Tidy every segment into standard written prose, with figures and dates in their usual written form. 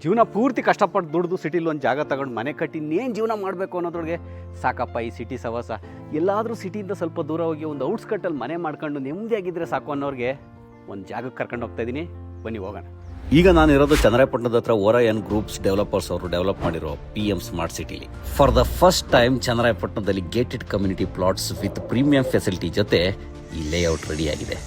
ಜೀವನ ಪೂರ್ತಿ ಕಷ್ಟಪಟ್ಟು ದುಡ್ದು ಸಿಟಿಲಿ ಒಂದು ಜಾಗ ತಗೊಂಡು ಮನೆ ಕಟ್ಟಿ ಇನ್ನೇನು ಜೀವನ ಮಾಡಬೇಕು ಅನ್ನೋದ್ರೊಳಗೆ ಸಾಕಪ್ಪ ಈ ಸಿಟಿ ಸವಾಸ, ಎಲ್ಲಾದರೂ ಸಿಟಿಯಿಂದ ಸ್ವಲ್ಪ ದೂರ ಹೋಗಿ ಒಂದು ಔಟ್ಸ್ಕಟ್ಟಲ್ಲಿ ಮನೆ ಮಾಡ್ಕೊಂಡು ನೆಮ್ಮದಿಯಾಗಿದ್ದರೆ ಸಾಕು ಅನ್ನೋರಿಗೆ ಒಂದು ಜಾಗಕ್ಕೆ ಕರ್ಕೊಂಡು ಹೋಗ್ತಾ ಇದ್ದೀನಿ. ಬನ್ನಿ ಹೋಗೋಣ. ಈಗ ನಾನು ಇರೋದು ಚನ್ನರಾಯಪಟ್ಟಣದ ಹತ್ರ ಓರಯನ್ ಗ್ರೂಪ್ಸ್ ಡೆವಲಪರ್ಸ್ ಅವರು ಡೆವಲಪ್ ಮಾಡಿರೋ PM ಸ್ಮಾರ್ಟ್ ಸಿಟಿಲಿ. ಫಾರ್ ದ ಫಸ್ಟ್ ಟೈಮ್ ಚನ್ನರಾಯಪಟ್ಟಣದಲ್ಲಿ gated community plots with premium facility ಜೊತೆ ಈ ಲೇಔಟ್ ರೆಡಿ ಆಗಿದೆ.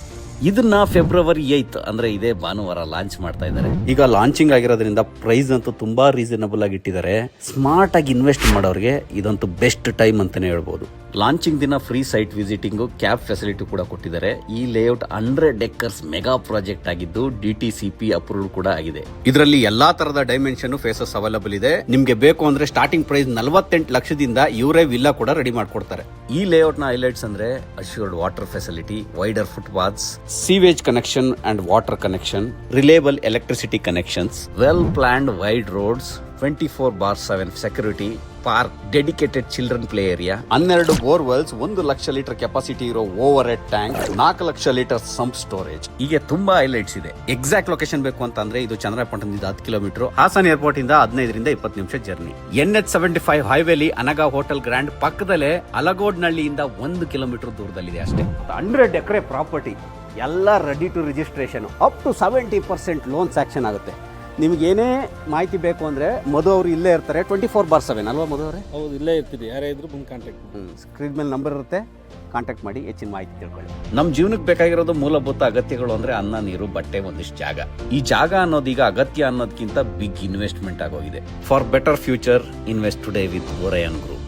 ಇದನ್ನ February 8 ಅಂದ್ರೆ ಇದೇ ಭಾನುವಾರ ಲಾಂಚ್ ಮಾಡ್ತಾ ಇದ್ದಾರೆ. ಈಗ ಲಾಂಚಿಂಗ್ ಆಗಿರೋದ್ರಿಂದ ಪ್ರೈಸ್ ಅಂತೂ ತುಂಬಾ ರೀಸನಬಲ್ ಆಗಿ ಇಟ್ಟಿದ್ದಾರೆ. ಸ್ಮಾರ್ಟ್ ಆಗಿ ಇನ್ವೆಸ್ಟ್ ಮಾಡೋರಿಗೆ ಇದಂತೂ ಬೆಸ್ಟ್ ಟೈಮ್ ಅಂತಾನೆ ಹೇಳ್ಬೋದು. ಲಾಂಚಿಂಗ್ ದಿನ free site visiting, cab facility ಕೂಡ ಕೊಟ್ಟಿದ್ದಾರೆ. ಈ ಲೇಔಟ್ 100 ಎಕರ್ಸ್ ಮೆಗಾ ಪ್ರಾಜೆಕ್ಟ್ ಆಗಿದ್ದು DTCP ಅಪ್ರೂವಲ್ ಕೂಡ ಆಗಿದೆ. ಇದರಲ್ಲಿ ಎಲ್ಲಾ ತರದ ಡೈಮೆನ್ಷನ್ ಫೇಸಸ್ ಅವೈಲಬಲ್ ಇದೆ. ನಿಮ್ಗೆ ಬೇಕು ಅಂದ್ರೆ ಸ್ಟಾರ್ಟಿಂಗ್ ಪ್ರೈಸ್ 48 ಲಕ್ಷದಿಂದ ಇವರೇ ವಿಲ್ಲಾ ಕೂಡ ರೆಡಿ ಮಾಡ್ಕೊಡ್ತಾರೆ. ಈ ಲೇಔಟ್ ನ ಹೈಲೈಟ್ಸ್ ಅಂದ್ರೆ assured water facility, wider footpaths, sewage connection and water connection, reliable electricity connections, well planned wide roads, 24/7 security, park, dedicated children play area, 12 borewells, 1 lakh litre capacity ಇರೋ overhead tank, 4 lakh litre sump storage. ಹೀಗೆ ತುಂಬಾ highlights ಇದೆ. Exact location ಬೇಕು ಅಂತಂದ್ರೆ ಇದು ಚನ್ನರಾಯಪಟ್ಟಣದಿಂದ 10 kilometre, Haasan airport ಇಂದ 15ರಿಂದ 20 ನಿಮಿಷ ಜರ್ನಿ. NH75 ಹೈವೇಲಿ ಅನಗಾ ಹೋಟೆಲ್ ಗ್ರ್ಯಾಂಡ್ ಪಕ್ಕದಲ್ಲೇ ಅಲಗೋಡ್ನಹಳ್ಳಿಯಿಂದ 1 ಕಿಲೋಮೀಟರ್ ದೂರದಲ್ಲಿದೆ ಅಷ್ಟೇ. 100 ಎಕರೆ ಪ್ರಾಪರ್ಟಿ, ಎಲ್ಲ ready to registration, up to 70% loan sanction ಆಗುತ್ತೆ. ನಿಮ್ಗೇನೇ ಮಾಹಿತಿ ಬೇಕು ಅಂದರೆ ಮಧು ಅವರು ಇಲ್ಲೇ ಇರ್ತಾರೆ 24/7 ಅಲ್ವಾ ಮಧು ಅವರೇ? ಹೌದು, ಇಲ್ಲೇ ಇರ್ತೀರಿ. ಯಾರೇ ಇದ್ರು ಬಂದು ಕಾಂಟ್ಯಾಕ್ಟ್. ಸ್ಕ್ರೀನ್ ಮೇಲೆ ನಂಬರ್ ಇರುತ್ತೆ, ಕಾಂಟ್ಯಾಕ್ಟ್ ಮಾಡಿ ಹೆಚ್ಚಿನ ಮಾಹಿತಿ ತಿಳ್ಕೊಳ್ಳಿ. ನಮ್ಮ ಜೀವನಕ್ಕೆ ಬೇಕಾಗಿರೋದು ಮೂಲಭೂತ ಅಗತ್ಯಗಳು ಅಂದರೆ ಅನ್ನ, ನೀರು, ಬಟ್ಟೆ, ಒಂದಿಷ್ಟು ಜಾಗ. ಈ ಜಾಗ ಅನ್ನೋದೀಗ ಅಗತ್ಯ ಅನ್ನೋದಕ್ಕಿಂತ ಬಿಗ್ ಇನ್ವೆಸ್ಟ್ಮೆಂಟ್ ಆಗೋಗಿದೆ. For better future, invest today with Orion group.